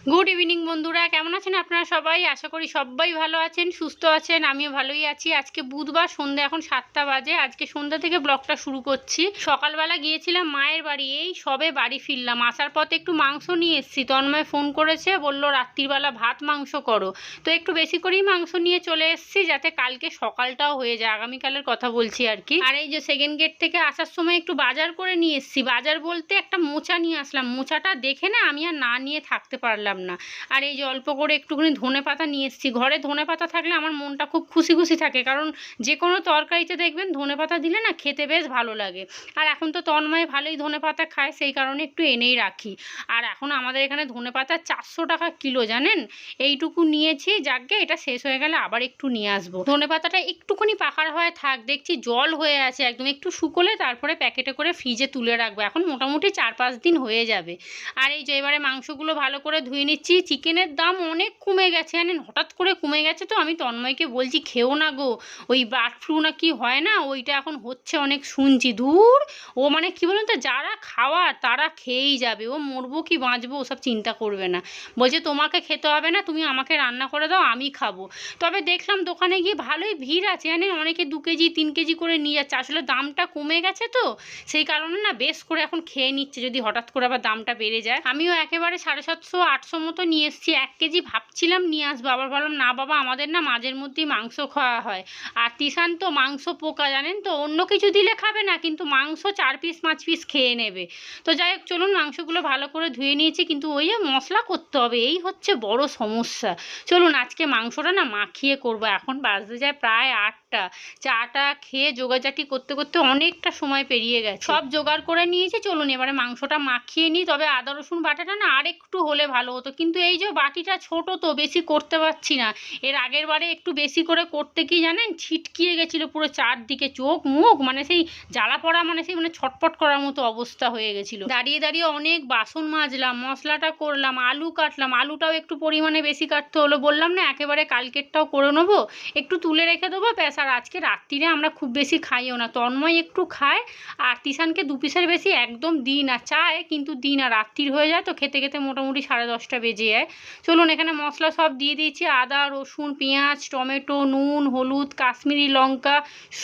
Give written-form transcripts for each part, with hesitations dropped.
Good evening বন্ধুরা, কেমন আছেন আপনারা সবাই? আশা করি সবাই ভালো আছেন, সুস্থ আছেন। আমিও ভালোই আছি। আজকে বুধবার, সন্ধ্যা এখন 7টা বাজে। আজকে সন্ধ্যা থেকে ব্লগটা শুরু করছি। সকালবেলা গিয়েছিলাম মায়ের বাড়ি, এই সবে বাড়ি ফিরলাম। আসার পথে একটু মাংস নিয়ে এসেছি। তন্ময় ফোন করেছে, বললো রাত্রিবেলা ভাত মাংস করো। তো একটু বেশি করেই মাংস নিয়ে চলে এসেছি, যাতে কালকে সকালটাও হয়ে যায়। আগামীকালের কথা বলছি আর কি। আর এই যে সেকেন্ড গেট থেকে আসার সময় একটু বাজার করে নিয়ে এসেছি। বাজার বলতে একটা মোচা নিয়ে আসলাম। মোচাটা দেখে না আমি আর না নিয়ে থাকতে পারলাম না। আর এই যে অল্প করে একটুখানি ধনেপাতা নিয়ে এসেছি। ঘরে ধনেপাতা থাকলে আমার মনটা খুব খুশি খুশি থাকে, কারণ যে কোনো তরকারিতে দেখবেন ধনেপাতা দিলে না খেতে বেশ ভালো লাগে। আর এখন তো তন্ময় ভালোই ধনেপাতা খায়, সেই কারণে একটু এনেই রাখি। আর এখন আমাদের এখানে ধনেপাতা 400 টাকা কিলো, জানেন? এইটুকু নিয়েছি, যাকগে এটা শেষ হয়ে গেলে আবার একটু নিয়ে আসবো। ধনেপাতাটা একটুখানি পাকার হয়ে থাক, দেখছি জল হয়ে আছে একদম। একটু শুকোলে তারপরে প্যাকেটে করে ফ্রিজে তুলে রাখবো। এখন মোটামুটি 4-5 দিন হয়ে যাবে। আর এই যে এবারে মাংসগুলো ভালো করে ধুয়ে নিচ্ছি। চিকেনের দাম অনেক কমে গেছে, জানেন? হঠাৎ করে কমে গেছে। তো আমি তন্ময়কে বলছি, খেও না গো, ওই বার্ড ফ্লু না কি হয় না, ওইটা এখন হচ্ছে অনেক শুনছি। দূর, ও মানে কি বলুন তো, যারা খাওয়ার তারা খেয়েই যাবে, ও মরবো কি বাঁচবো ওসব চিন্তা করবে না। বলছে তোমাকে খেতে হবে না, তুমি আমাকে রান্না করে দাও, আমি খাবো। তবে দেখলাম দোকানে গিয়ে ভালোই ভিড় আছে, জানেন? অনেকে 2 কেজি 3 কেজি করে নিয়ে যাচ্ছে। আসলে দামটা কমে গেছে তো, সেই কারণে না বেশ করে এখন খেয়ে নিচ্ছে, যদি হঠাৎ করে আবার দামটা বেড়ে যায়। আমিও একেবারে 750-800 মতো নিয়ে এসেছি। 1 কেজি ভাবছিলাম নিয়ে আসবো, আবার ভাবলাম না বাবা, আমাদের না মাঝের মধ্যেই মাংস খাওয়া হয়। আর তিশান তো মাংস পোকা, জানেন তো, অন্য কিছু দিলে খাবে না, কিন্তু মাংস 4 পিস 5 পিস খেয়ে নেবে। তো যাই হোক, চলুন মাংসগুলো ভালো করে ধুয়ে নিয়েছি, কিন্তু ওই মশলা করতে হবে, এই হচ্ছে বড় সমস্যা। চলুন আজকে মাংসটা না মাখিয়ে করবো। এখন বাজতে যায় প্রায় 8টা। চাটা খেয়ে জোগাড়জাটি করতে করতে অনেকটা সময় পেরিয়ে গেছে। সব জোগাড় করে নিয়েছি, চলুন এবারে মাংসটা মাখিয়ে নিই। তবে আদা রসুন বাটাটা না আরেকটু হলে ভালো হতো, কিন্তু এই যে বাটিটা ছোট তো বেশি করতে পারছি না। এর আগের বারে একটু বেশি করে করতে কি জানেন, ছিটকিয়ে গেছিলো পুরো চারদিকে, চোখ মুখ মানে সেই জ্বালা পড়া, মানে সেই মানে ছটপট করার মতো অবস্থা হয়ে গেছিলো। দাঁড়িয়ে দাঁড়িয়ে অনেক বাসন মাজলাম, মশলাটা করলাম, আলু কাটলাম। আলুটাও একটু পরিমাণে বেশি কাটতে হলো। বললাম না একেবারে কালকেরটাও করে নেবো, একটু তুলে রেখে দেবো ব্যাস। আর আজকে রাত্রিরে আমরা খুব বেশি খাইও না, তন্ময় একটু খায়, আর তিশানকে 2 পিসের বেশি একদম দিই না। চায় কিন্তু দিই না, রাত্রির হয়ে যায় তো, খেতে খেতে মোটামুটি 10:30টা বেজে যায়। চলুন এখানে মশলা সব দিয়ে দিয়েছি, আদা রসুন পেঁয়াজ টমেটো নুন হলুদ কাশ্মীরি লঙ্কা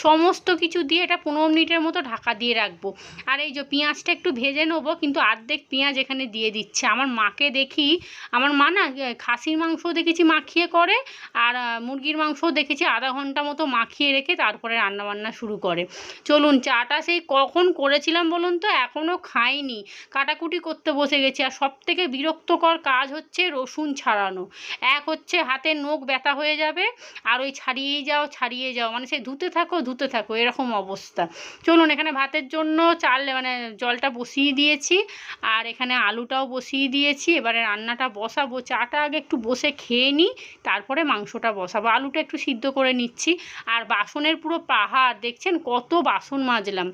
সমস্ত কিছু দিয়ে এটা 15 মিনিটের মতো ঢাকা দিয়ে রাখবো। আর এই যে পেঁয়াজটা একটু ভেজে নেবো, কিন্তু অর্ধেক পেঁয়াজ এখানে দিয়ে দিচ্ছে। আমার মাকে দেখি, আমার মা না খাসির মাংসও দেখেছি মাখিয়ে করে, আর মুরগির মাংসও দেখেছি আধা ঘন্টা মতো মাখিয়ে রেখে তারপরে রান্নাবান্না শুরু করে। চলুন চাটা সেই কখন করেছিলাম বলুন তো, এখনও খাইনি, কাটাকুটি করতে বসে গেছি। আর সব থেকে বিরক্তকর কাজ হচ্ছে রসুন ছাড়ানো। এক হচ্ছে হাতের নখ ব্যথা হয়ে যাবে, আর ওই ছাড়িয়ে যাও মানে সে ধুতে থাকো এরকম অবস্থা। চলুন এখানে ভাতের জন্য চাল মানে জলটা বসিয়ে দিয়েছি, আর এখানে আলুটাও বসিয়ে দিয়েছি। এবারে রান্নাটা বসাবো। চাটা আগে একটু বসে খেয়ে নিই, তারপরে মাংসটা বসাবো। আলুটা একটু সিদ্ধ করে নিচ্ছি। আর বাসনের পুরো পাহাড়, দেখছেন কত বাসন মাজলাম।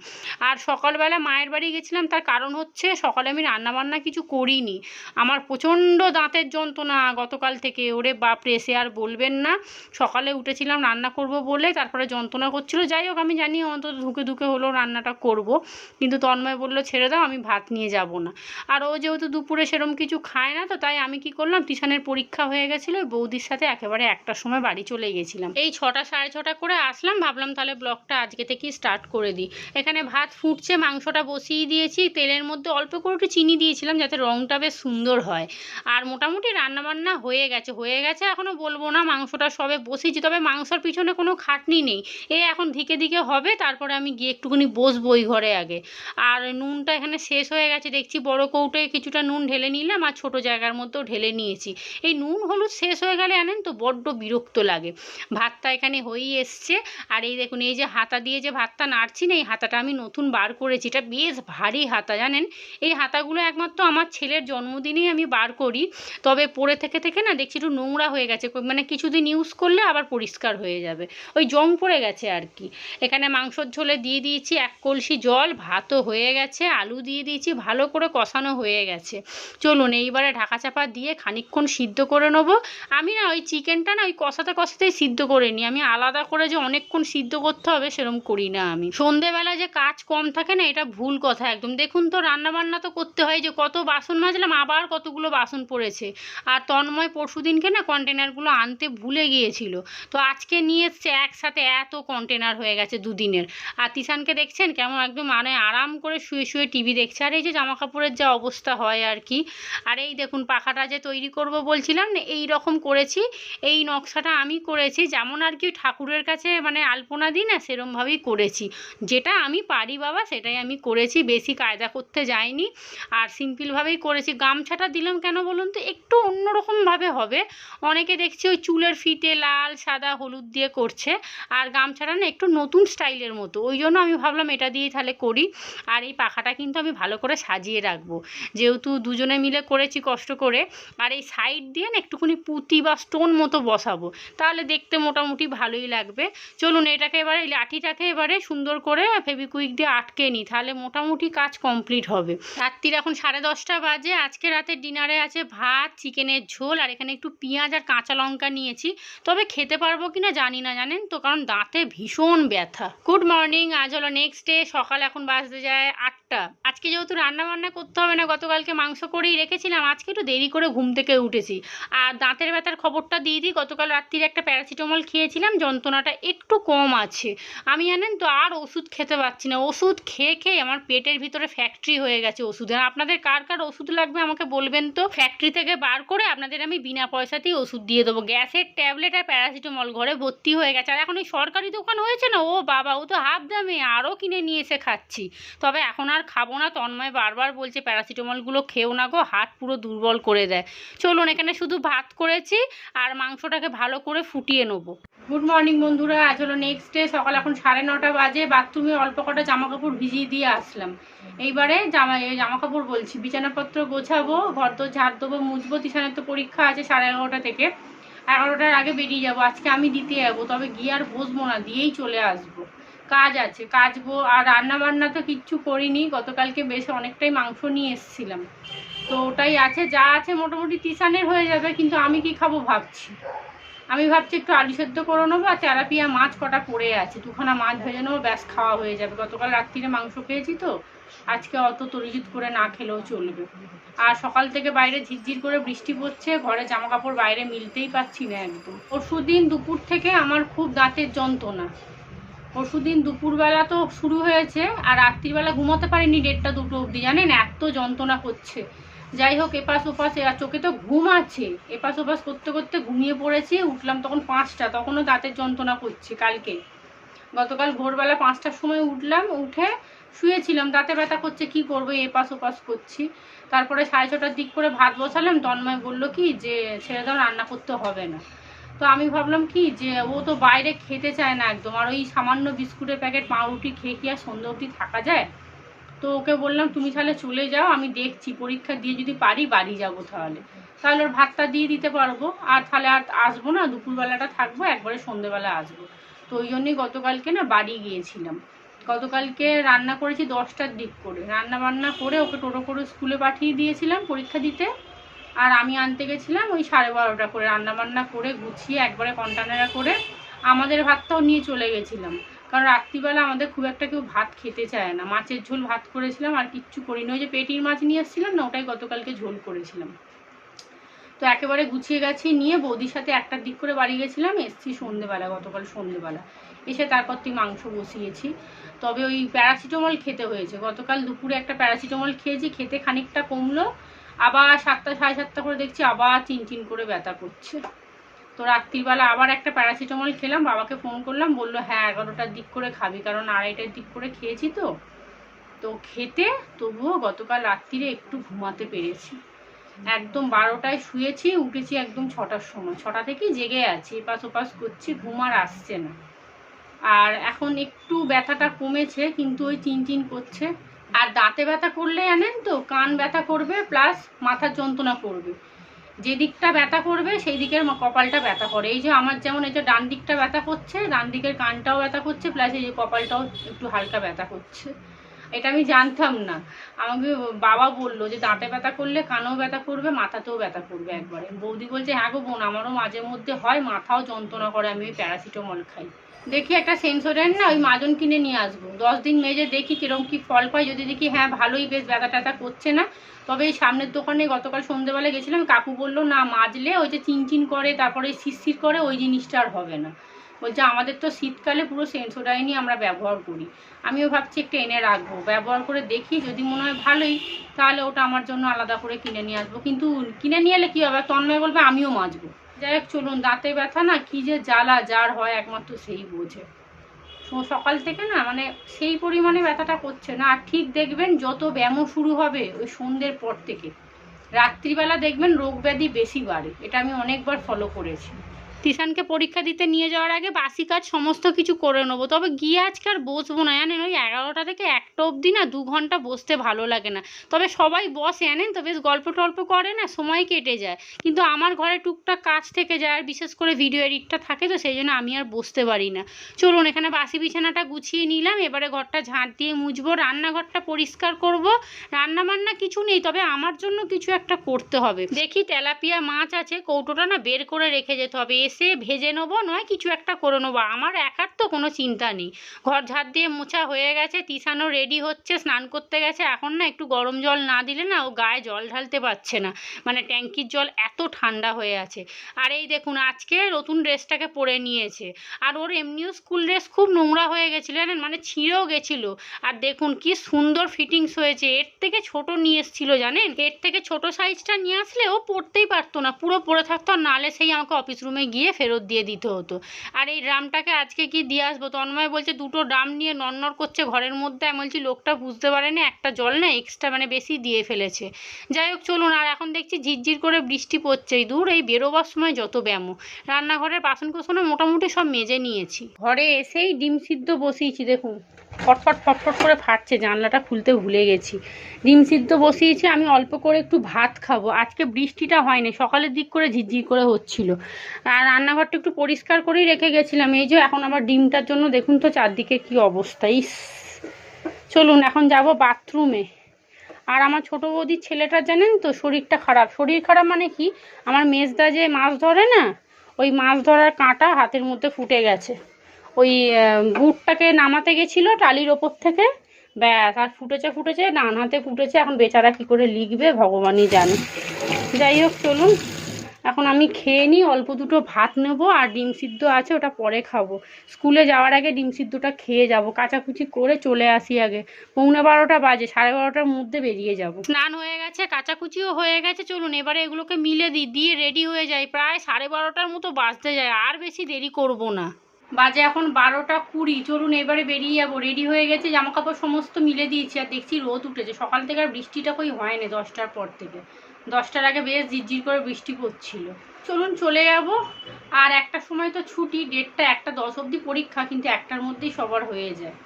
আর সকালবেলা মায়ের বাড়ি গেছিলাম, তার কারণ হচ্ছে সকালে আমি রান্নাবান্না কিছু করিনি। আমার প্রচণ্ড দাঁতের যন্ত্রণা গতকাল থেকে, ওরে বাপরে, সে আর বলবেন না। সকালে উঠেছিলাম রান্না করব বলে, তারপরে যন্ত্রণা করছিল। যাই হোক, আমি জানি অন্তত ধুকে ধুকে হলেও রান্নাটা করব, কিন্তু তন্ময় বললো ছেড়ে দাও, আমি ভাত নিয়ে যাব না। আর ও যেহেতু দুপুরে সেরকম কিছু খায় না, তো তাই আমি কি করলাম, টিউশনের পরীক্ষা হয়ে গেছিলো, ওই বৌদির সাথে একেবারে 1টার সময় বাড়ি চলে গেছিলাম। এই 6টা 6:30 করে আসলাম, ভাবলাম তাহলে ব্লগটা আজকে থেকেই স্টার্ট করে দিই। এখানে ভাত ফুটছে, মাংসটা বসিয়ে দিয়েছি। তেলের মধ্যে অল্প করে একটু চিনি দিয়েছিলাম যাতে রঙটা বেশ সুন্দর হয়। আর মোটামুটি রান্নাবান্না হয়ে গেছে এখনও বলবো না, মাংসটা সবে বসিয়েছি। তবে মাংসর পিছনে কোনো খাটনি নেই, এখন ধিকে ধিকে হবে, তারপরে আমি গিয়ে একটুখানি বসবো ওই ঘরে আগে। আর নুনটা এখানে শেষ হয়ে গেছে, দেখছি বড় কৌটোয় কিছুটা নুন ঢেলে নিলাম, আর ছোটো জায়গার মধ্যেও ঢেলে নিয়েছি। এই নুন হলুদ শেষ হয়ে গেলে জানেন তো বড্ড বিরক্ত লাগে। ভাতটা এখানে হয়েই এসছে। আর এই দেখুন, এই যে হাতা দিয়ে যে ভাতটা নাড়ছি না, এই হাতাটা আমি নতুন বার করেছি। এটা বেশ ভারী হাতা, জানেন? এই হাতাগুলো একমাত্র আমার ছেলের জন্মদিনেই আমি বার করি। তবে পরে থেকে থেকে না দেখছি একটু নোংরা হয়ে গেছে, মানে কিছুদিন ইউজ করলে আবার পরিষ্কার হয়ে যাবে, ওই জং পড়ে গেছে আর কি। এখানে মাংসর ঝোলে দিয়ে দিয়েছি 1 কলসি জল, ভাতও হয়ে গেছে, আলু দিয়ে দিয়েছি, ভালো করে কষানো হয়ে গেছে। চলুন এইবারে ঢাকা চাপা দিয়ে খানিকক্ষণ সিদ্ধ করে নেবো। আমি না ওই চিকেনটা না ওই কষাতেই সিদ্ধ করে নিই, আমি আলাদা করে যে অনেকক্ষণ সিদ্ধ করতে হবে সেরকম করি না আমি। সন্ধেবেলা যে কাজ কম থাকে না, এটা ভুল কথা একদম। দেখুন তো রান্নাবান্না তো করতে হয়, যে কত বাসন মাজলাম, আবার কতগুলো বাসন পড়েছে। আর তন্ময় পরশুদিনকে না কন্টেনারগুলো আনতে ভুলে গিয়েছিল, তো আজকে নিয়ে এসছে একসাথে, এত কন্টেনার হয়ে গেছে দুদিনের। আর তিশানকে দেখছেন কেমন একদম মানে আরাম করে শুয়ে শুয়ে টিভি দেখছে। আর এই যে জামা কাপড়ের যা অবস্থা হয় আর কি। আর এই দেখুন পাখাটা যে তৈরি করব বলছিলাম না, এই রকম করেছি। এই নকশাটা আমি করেছি, যেমন আর কি ঠাকুরের কাছে মানে আলপনা দিই না, সেরমভাবেই করেছি। যেটা আমি পারি বাবা সেটাই আমি করেছি, বেশি কায়দা করতে যাইনি। আর সিম্পলভাবেই করেছি। গামছাটা দিলাম কেন বলুন তো, একটু অন্যরকমভাবে হবে। অনেকে দেখছি ওই চুলের ফিতে লাল সাদা হলুদ দিয়ে করছে, আর গামছাটা না একটু নতুন স্টাইলের মতো, ওই জন্য আমি ভাবলাম এটা দিয়েই তাহলে করি। আর এই পাখাটা কিন্তু আমি ভালো করে সাজিয়ে রাখবো, যেহেতু দুজনে মিলে করেছি কষ্ট করে। আর এই সাইড দিয়ে না একটুখানি পুঁতি বা স্টোন মতো বসাবো, তাহলে দেখতে মোটামুটি ভালোই লাগবে। চলুন এটাকে এবারে, লাঠিটাকে এবারে সুন্দর করে ফেভিকুইক দিয়ে আটকে নিই, তাহলে মোটামুটি কাজ কমপ্লিট হবে। রাত্রির এখন 10:30 বাজে। আজকে রাতের ডিনারে আছে ভাত, চিকেনের ঝোল, আর এখানে একটু পেঁয়াজ আর কাঁচা লঙ্কা নিয়েছি। তবে খেতে পারবো কিনা জানি না, জানেন তো, কারণ দাঁতে ভীষণ ব্যথা। গুড মর্নিং, আজ হলো নেক্সট ডে। সকাল এখন বাজতে যায় 8টা। আজকে যেহেতু রান্না বান্না করতে হবে না, গতকালকে মাংস করেই রেখেছিলাম, আজকে একটু দেরি করে ঘুম থেকে উঠেছি। আর দাঁতের ব্যথার খবরটা দিয়ে দিই, গতকাল রাত্রির একটা প্যারাসিটামল খেয়েছিলাম, যন্ত্রণাটা একটু কম আছে। আমি জানেন তো আর ওষুধ খেতে পারছি না, ওষুধ খেয়ে খেয়ে আমার পেটের ভিতরে ফ্যাক্টরি হয়ে গেছে ওষুধের। আপনাদের কার কার ওষুধ লাগবে আমাকে বলবেন তো, ফ্যাক্টরি থেকে বার করে আপনাদের আমি বিনা পয়সাতেই ওষুধ দিয়ে দেবো। গ্যাসের ট্যাবলেট আর প্যারাসিটামল ঘরে ভর্তি হয়ে গেছে। আর এখন ওই সরকারি দোকান হয়েছে না, ও বাবা, ও তো হাফ দামে, আরও কিনে নিয়ে এসে খাচ্ছি। তবে এখন আর খাবো না, তন্ময় বারবার বলছে প্যারাসিটামলগুলো খেও না গো, হাত পুরো দুর্বল করে দেয়। চলুন এখানে শুধু ভাত করেছি, আর মাংসটাকে ভালো করে ফুটিয়ে নেবো। গুড মর্নিং বন্ধুরা, আজ হলো নেক্সট ডে। সকাল এখন 9:30 বাজে। বাথরুমে অল্প কটা জামা কাপড় ভিজিয়ে দিয়ে আসলাম। এইবারে জামা কাপড় বলছি, বিছানাপত্র গোছাবো, ঘর তো ঝাড় দেবো, মুছবো। তিশানের তো পরীক্ষা আছে 11:30 থেকে, 11টার আগে বেরিয়ে যাবো। আজকে আমি দিতে যাবো, তবে গিয়ে আর বসবো না, দিয়েই চলে আসবো। কাজ আছে, কাচবো। আর রান্না বান্না তো কিচ্ছু করিনি, গতকালকে বেশ অনেকটাই মাংস নিয়ে এসেছিলাম, তো ওটাই আছে। যা আছে মোটামুটি তিশানের হয়ে যাবে, কিন্তু আমি কি খাবো ভাবছি। আমি ভাবছি একটু আলু সেদ্ধ করে নেবো, আর তেলাপিয়া মাছ কটা পড়ে আছে, দুখানা মাছ ভেজে নেবো, ব্যাস খাওয়া হয়ে যাবে। গতকাল রাত্রিরে মাংস খেয়েছি তো, আজকে অত তরিজিৎ করে না খেলেও চলবে। আর সকাল থেকে বাইরে ঝিরঝির করে বৃষ্টি পড়ছে, ঘরে জামা কাপড় বাইরে মিলতেই পারছি না একদম। পরশুদিন দুপুর থেকে আমার খুব দাঁতের যন্ত্রণা। পরশুদিন দুপুরবেলা তো শুরু হয়েছে, আর রাত্রিবেলা ঘুমোতে পারিনি 1:30 2 অবধি, জানেন এত যন্ত্রণা করছে। যাই হোক, এপাশ ওপাশ, আর চোখে তো ঘুম আছে, এপাশ ওপাশ করতে করতে ঘুমিয়ে পড়েছি। উঠলাম তখন 5টা, তখনও দাঁতের যন্ত্রণা করছে। কালকে গতকাল ভোরবেলা 5টার সময় উঠলাম, উঠে শুয়েছিলাম, দাঁতে ব্যথা করছে, কি করবো, এপাশ ওপাশ করছি। তারপরে 6:30টার দিক করে ভাত বসালাম। তন্ময় বললো কি যে ছেড়ে দাও, রান্না করতে হবে না। তো আমি ভাবলাম কি যে ও তো বাইরে খেতে চায় না একদম, আর ওই সামান্য বিস্কুটের প্যাকেট পাউরুটি খেয়ে কি আর সন্ধ্যা অবধি থাকা যায়। তো ওকে বললাম তুমি তাহলে চলে যাও, আমি দেখছি পরীক্ষা দিয়ে যদি পারি বাড়ি যাবো, তাহলে ওর ভাতটা দিয়ে দিতে পারবো। আর তাহলে আর আসবো না, দুপুরবেলাটা থাকবো, একবারে সন্ধ্যেবেলা আসবো। তো ওই জন্যই গতকালকে না বাড়ি গিয়েছিলাম। গতকালকে রান্না করেছি 10টার দিক করে, রান্না বান্না করে ওকে টোটো করে স্কুলে পাঠিয়ে দিয়েছিলাম পরীক্ষা দিতে। আর আমি আনতে গেছিলাম ওই 12:30টা করে, রান্নাবান্না করে গুছিয়ে একবারে কন্টেনারে করে আমাদের ভাতটাও নিয়ে চলে গেছিলাম। কারণ রাত্রিবেলা আমাদের খুব একটা কেউ ভাত খেতে চায় না। মাছের ঝোল ভাত করেছিলাম, আর কিচ্ছু করিনি। ওই যে পেটির মাছ নিয়ে এসেছিলাম না, ওটাই গতকালকে ঝোল করেছিলাম। তো একেবারে গুছিয়ে গেছি, নিয়ে বৌদির সাথে 1টার দিক করে বাড়ি গেছিলাম, এসছি সন্ধেবেলা, গতকাল সন্ধেবেলা এসে তারপর তুই মাংস বসিয়েছি। তবে ওই প্যারাসিটামল খেতে হয়েছে, গতকাল দুপুরে একটা প্যারাসিটামল খেয়েছি, খেতে খানিকটা কমলো, আবার 7টা 7:30 করে দেখছি আবার চিনচিন করে ব্যথা করছে। তো রাত্রিবেলা আবার একটা প্যারাসিটামল খেলাম, বাবাকে ফোন করলাম, বললো হ্যাঁ 11টার দিক করে খাবি, কারণ 2:30টার দিক করে খেয়েছি তো। তো খেতে তবুও গতকাল রাত্রিরে একটু ঘুমাতে পেরেছি। একদম 12টায় শুয়েছি, উঠেছি একদম 6টার সময়, 6টা থেকেই জেগে আছি, এপাশ ওপাশ করছি, ঘুম আর আসছে না। আর এখন একটু ব্যথাটা কমেছে, কিন্তু ওই চিনচিন করছে। আর দাঁতে ব্যথা করলে জানেন তো, কান ব্যথা করবে প্লাস মাথার যন্ত্রণা করবে। যে দিকটা ব্যথা করবে সেই দিকের কপালটা ব্যথা করে। এই যে আমার যেমন এই যে ডান দিকটা ব্যথা করছে, ডান দিকের কানটাও ব্যথা করছে, প্লাস এই যে কপালটাও একটু হালকা ব্যথা করছে। এটা আমি জানতাম না, আমাকে বাবা বললো যে দাঁতে ব্যথা করলে কানেও ব্যথা করবে, মাথাতেও ব্যথা করবে একবারে। বৌদি বলছে হ্যাঁ গো বোন, আমারও মাঝে মধ্যে হয়, মাথাও যন্ত্রণা করে, আমি ওই প্যারাসিটামল খাই। দেখি একটা সেন্সোডেন্ট না ওই মাজন কিনে নিয়ে আসবো, 10 দিন মেজে দেখি কিরকম কি ফল পাই। যদি দেখি হ্যাঁ ভালোই বেশ ব্যথা ট্যাথা করছে না, তবে এই সামনের দোকানে গতকাল সন্ধ্যেবেলা গেছিলাম, কাকু বললো না মাজলে ওই যে চিনচিন করে তারপরে শিরশির করে ওই জিনিসটা আর হবে না। বলছে আমাদের তো শীতকালে পুরো সেন্সোডাইনই আমরা ব্যবহার করি। আমিও ভাবছি একটু এনে রাখবো, ব্যবহার করে দেখি, যদি মনে হয় ভালোই তাহলে ওটা আমার জন্য আলাদা করে কিনে নিয়ে আসবো। কিন্তু কিনে নিয়ে এলে কী হবে, তন্ময় বলবে আমিও মাজবো। যাই হোক চলুন, দাঁতে ব্যথা না কি যে জ্বালা, যার হয় একমাত্র সেই বোঝে। সকাল থেকে না মানে সেই পরিমাণে ব্যথাটা করছে না। আর ঠিক দেখবেন যত ব্যায়াম শুরু হবে ওই সন্ধ্যের পর থেকে রাত্রিবেলা দেখবেন রোগ ব্যাধি বেশি বাড়ে। এটা আমি অনেকবার ফলো করেছি। তিশানকে পরীক্ষা দিতে নিয়ে যাওয়ার আগে বাসি কাজ সমস্ত কিছু করে নেবো, তবে গিয়ে আজকে আর বসবো না জানেন। ওই 11টা থেকে 1টা অবধি না 2 ঘন্টা বসতে ভালো লাগে না। তবে সবাই বসে জানেন তো, বেশ গল্প টল্প করে না, সময় কেটে যায়। কিন্তু আমার ঘরে টুকটাক কাজ থেকে যায়, আর বিশেষ করে ভিডিও এডিটটা থাকে, তো সেই জন্য আমি আর বসতে পারি না। চলুন এখানে বাসি বিছানাটা গুছিয়ে নিলাম, এবারে ঘরটা ঝাঁট দিয়ে মুছবো, রান্নাঘরটা পরিষ্কার করব। রান্না বান্না কিছু নেই, তবে আমার জন্য কিছু একটা করতে হবে। দেখি তেলাপিয়া মাছ আছে, কৌটোটা না বের করে রেখে যেতে হবে, এসে ভেজে নেবো, নয় কিছু একটা করে নেবো। আমার একার তো কোনো চিন্তা নেই। ঘর ঝাড় দিয়ে মোছা হয়ে গেছে, তিশানও রেডি হচ্ছে, স্নান করতে গেছে। এখন না একটু গরম জল না দিলে না ও গায়ে জল ঢালতে পারছে না, মানে ট্যাঙ্কির জল এত ঠান্ডা হয়ে আছে। আর এই দেখুন আজকে নতুন ড্রেসটাকে পরে নিয়েছে। আর ওর এমনিও স্কুল ড্রেস খুব নোংরা হয়ে গেছিলো জানেন, মানে ছিঁড়েও গেছিলো। আর দেখুন কি সুন্দর ফিটিংস হয়েছে। এর থেকে ছোট নিয়ে এসেছিলো জানেন, এর থেকে ছোট সাইজটা নিয়ে আসলে ও পরতেই পারতো না, পুরো পরে থাকতো। আর নালে সেই আমাকে অফিস রুমে গিয়ে ফেরত দিয়ে দিতে হতো। আর এই ড্রামটাকে আজকে কি দিয়ে আসবো, তন্ময় বলছে দুটো ড্রাম নিয়ে নড়নড় করছে ঘরের মধ্যে। আমি বলছি লোকটা বুঝতে পারেনি একটা জল না এক্সট্রা মানে বেশি দিয়ে ফেলেছে। যাই হোক চলুন, আর এখন দেখছি ঝিরঝির করে বৃষ্টি পড়ছে। দূর এই বেরোবার সময় যত ব্যায়াম। রান্নাঘরের বাসন কোসনও মোটামুটি সব মেজে নিয়েছি। ঘরে এসেই ডিম সিদ্ধ বসিয়েছি, দেখুন ফটফট ফটফট করে ফাটছে, জানলাটা খুলতে ভুলে গেছি। ডিম সিদ্ধ বসিয়েছি, আমি অল্প করে একটু ভাত খাবো। আজকে বৃষ্টিটা হয়নি, সকালের দিক করে ঝিরঝির করে হচ্ছিল। আর রান্নাঘরটা একটু পরিষ্কার করেই রেখে গেছিলাম। এই যে এখন আবার ডিমটার জন্য দেখুন তো চারদিকে কি অবস্থা। ইস, চলুন এখন যাব বাথরুমে। আর আমার ছোটো বৌদির ছেলেটার জানেন তো শরীরটা খারাপ। শরীর খারাপ মানে কি, আমার মেজদা যে মাছ ধরে না, ওই মাছ ধরার কাঁটা হাতের মধ্যে ফুটে গেছে। ওই বুটটাকে নামাতে গেছিলো টালির ওপর থেকে, ব্যাস আর ফুটেছে ডান হাতে ফুটেছে। এখন বেচারা কি করে লিখবে ভগবানই জানে। যাই হোক চলুন এখন আমি খেয়ে নিই, অল্প দুটো ভাত নেবো, আর ডিম সিদ্ধ আছে ওটা পরে খাবো। স্কুলে যাওয়ার আগে ডিম সিদ্ধটা খেয়ে যাব, কাচাকুচি করে চলে আসি আগে। 11:15 বাজে, 12:30টার মধ্যে বেরিয়ে যাব। স্নান হয়ে গেছে, কাচাকুচিও হয়ে গেছে। চলুন এবারে এগুলোকে মিলে দিয়ে রেডি হয়ে যাই। প্রায় 12:30টার মতো বাজতে যায়, আর বেশি দেরি করব না। বাজে এখন 12:20। চলুন এবারে বেরিয়ে যাবো। রেডি হয়ে গেছে, জামাকাপড় সমস্ত মিলে দিয়েছি। আর দেখছি রোদ উঠেছে, সকাল থেকে আর বৃষ্টিটা কই হয়নি। 10টার পর থেকে, 10টার আগে বেশ ঝিরঝির করে বৃষ্টি পড়ছিল। চলুন চলে যাব। আর একটা সময় তো ছুটি, 1:10 অবধি পরীক্ষা, কিন্তু 1টার মধ্যেই সবার হয়ে যায়।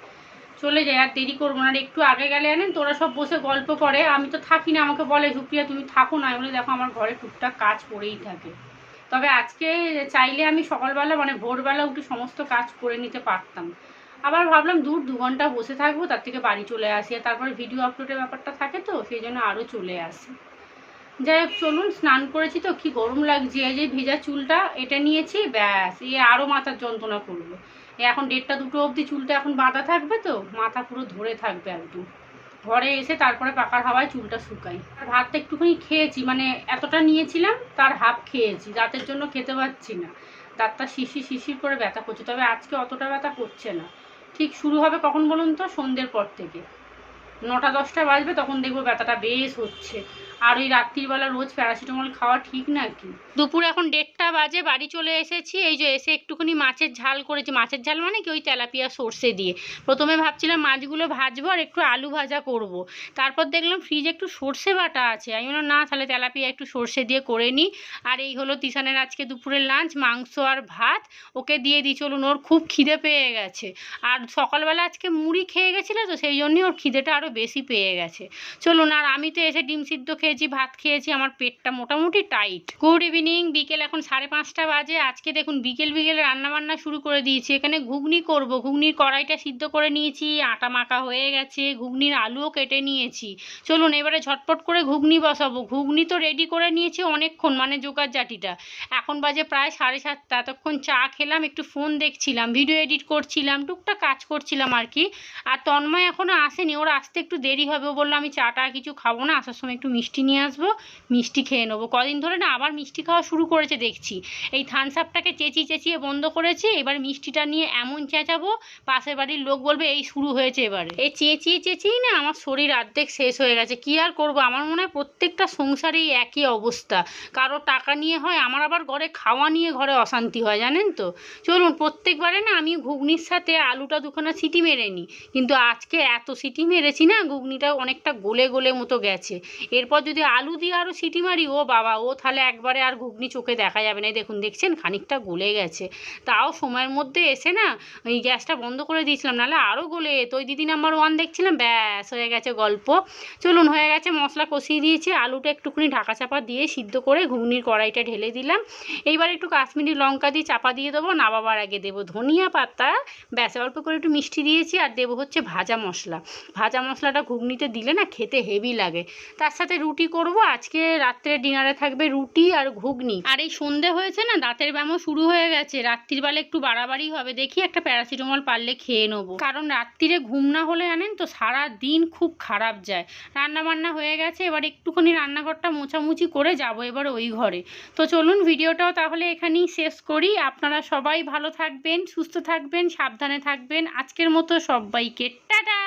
চলে যাই, আর দেরি করবো না। আর একটু আগে গেলে জানেন তোরা সব বসে গল্প করে, আমি তো থাকি না। আমাকে বলে সুপ্রিয়া তুমি থাকো না, বলে দেখো আমার ঘরে টুকটাক কাজ পড়েই থাকে। তবে আজকে চাইলে আমি সকালবেলা মানে ভোরবেলা উঠে সমস্ত কাজ করে নিতে পারতাম। আবার ভাবলাম 2 ঘন্টা বসে থাকবো, তার থেকে বাড়ি চলে আসি। আর তারপরে ভিডিও আপলোডের ব্যাপারটা থাকে, তো সেই জন্য আরও চলে আসি। যাই হোক চলুন, স্নান করেছি তো কি গরম লাগছে। এই যে ভেজা চুলটা এটা নিয়েছি, ব্যাস এ আরও মাথার যন্ত্রণা করবে। এখন 1:30-2 অবধি চুলটা এখন বাঁধা থাকবে, তো মাথা পুরো ধরে থাকবে একদম। ঘরে এসে তারপরে পাকার হাওয়ায় চুলটা শুকাই। আর ভাতটা একটুখানি খেয়েছি, মানে এতটা নিয়েছিলাম তার হাফ খেয়েছি, দাঁতের জন্য খেতে পারছি না। দাঁতটা শিশির করে ব্যথা করছে, তবে আজকে অতটা ব্যথা করছে না। ঠিক শুরু হবে কখন বলুন তো, সন্ধ্যের পর থেকে 9টা-10টা বাজবে, তখন দেখবো ব্যথাটা বেশ হচ্ছে। আর ওই রাত্রিবেলা রোজ প্যারাসিটামল খাওয়া ঠিক নাকি। দুপুর এখন 1:30 বাজে, বাড়ি চলে এসেছি। এই যে এসে একটুখানি মাছের ঝাল করেছি। মাছের ঝাল মানে কি, ওই তেলাপিয়া সর্ষে দিয়ে। প্রথমে ভাবছিলাম মাছগুলো ভাজবো আর একটু আলু ভাজা করব। তারপর দেখলাম ফ্রিজে একটু সর্ষে বাটা আছে, আমি বললাম না তাহলে তেলাপিয়া একটু সর্ষে দিয়ে করে নিই। আর এই হলো তিশানের আজকে দুপুরের লাঞ্চ, মাংস আর ভাত। ওকে দিয়ে দিই। চলুন, ওর খুব খিদে পেয়ে গেছে। আর সকালবেলা আজকে মুড়ি খেয়ে গেছিলো, তো সেই জন্যই ওর খিদেটা আরও বেশি পেয়ে গেছে। চলুন, আর আমি তো এসে ডিম সিদ্ধ খেয়ে খেয়েছি, ভাত খেয়েছি, আমার পেটটা মোটামুটি টাইট। গুড ইভিনিং, বিকেল এখন 5:30 বাজে। আজকে দেখুন বিকেল রান্নাবান্না শুরু করে দিয়েছি। এখানে ঘুগনি করব, ঘুগনির কড়াইটা সিদ্ধ করে নিয়েছি, আটা মাখা হয়ে গেছে, ঘুগনির আলুও কেটে নিয়েছি। চলুন এবারে ঝটপট করে ঘুগনি বসাবো। ঘুগনি তো রেডি করে নিয়েছি অনেকক্ষণ, মানে জোগাড় জাটিটা। এখন বাজে প্রায় 7:30। এতক্ষণ চা খেলাম, একটু ফোন দেখছিলাম, ভিডিও এডিট করছিলাম, টুকটাক কাজ করছিলাম আর কি। আর তন্ময় এখনও আসেনি, ওর আসতে একটু দেরি হবে। ও বললো আমি চাটা কিছু খাবো না, আসার সময় একটু মিষ্টি নিয়ে আসবো, মিষ্টি খেয়ে নেবো। কদিন ধরে না আবার মিষ্টি খাওয়া শুরু করেছে দেখছি। এই থামস আপটাকে চেঁচিয়ে বন্ধ করেছে, এবার মিষ্টিটা নিয়ে এমন চেঁচাবো পাশের বাড়ির লোক বলবে এই শুরু হয়েছে। এবারে এই চেঁচিয়ে না আমার শরীর অর্ধেক শেষ হয়ে গেছে। কি আর করবো, আমার মনে হয় প্রত্যেকটা সংসারেই একই অবস্থা। কারো টাকা নিয়ে হয়, আমার আবার ঘরে খাওয়া নিয়ে ঘরে অশান্তি হয়, জানেন তো। চলুন, প্রত্যেকবারে না আমি ঘুগনির সাথে আলুটা দুখানা সিটি মেরে নিই, কিন্তু আজকে এত সিটি মেরেছি না ঘুগনিটা অনেকটা গলে মতো গেছে। এরপর যদি আলু দিয়ে আরও সিটি মারি, ও বাবা, ও তাহলে একবারে আর ঘুগনি চোখে দেখা যাবে না। দেখুন, দেখছেন খানিকটা গলে গেছে। তাও সময়ের মধ্যে এসে না ওই গ্যাসটা বন্ধ করে দিয়েছিলাম, নাহলে আরও গলে যেত। ওই দিদি নাম্বার 1 দেখছিলাম, ব্যাস হয়ে গেছে গল্প। চলুন, হয়ে গেছে, মশলা কষিয়ে দিয়েছি, আলুটা একটুখানি ঢাকা চাপা দিয়ে সিদ্ধ করে ঘুগনির কড়াইটা ঢেলে দিলাম। এইবার একটু কাশ্মীরি লঙ্কা দিয়ে চাপা দিয়ে দেবো, নামাবার আগে দেবো ধনিয়া পাতা, ব্যাস অল্প করে একটু মিষ্টি দিয়েছি। আর দেবো হচ্ছে ভাজা মশলা। ভাজা মশলাটা ঘুগনিতে দিলে না খেতে হেভি লাগে। তার সাথে রুটি করব, আজকে রাত্রে ডিনারে থাকবে রুটি আর ঘুগনি। আর এই সন্ধে হয়েছে না, দাঁতের ব্যায়ামও শুরু হয়ে গেছে, রাত্রির বেলা একটু বাড়াবাড়ি হবে। দেখি একটা প্যারাসিটামল পারলে খেয়ে নেবো, কারণ রাত্রিরে ঘুম না হলে জানেন তো সারা দিন খুব খারাপ যায়। রান্না বান্না হয়ে গেছে, এবার একটুখানি রান্নাঘরটা মোছামুছি করে যাব এবার ওই ঘরে। তো চলুন ভিডিওটাও তাহলে এখানেই শেষ করি। আপনারা সবাই ভালো থাকবেন, সুস্থ থাকবেন, সাবধানে থাকবেন। আজকের মতো সবাইকে টাটা।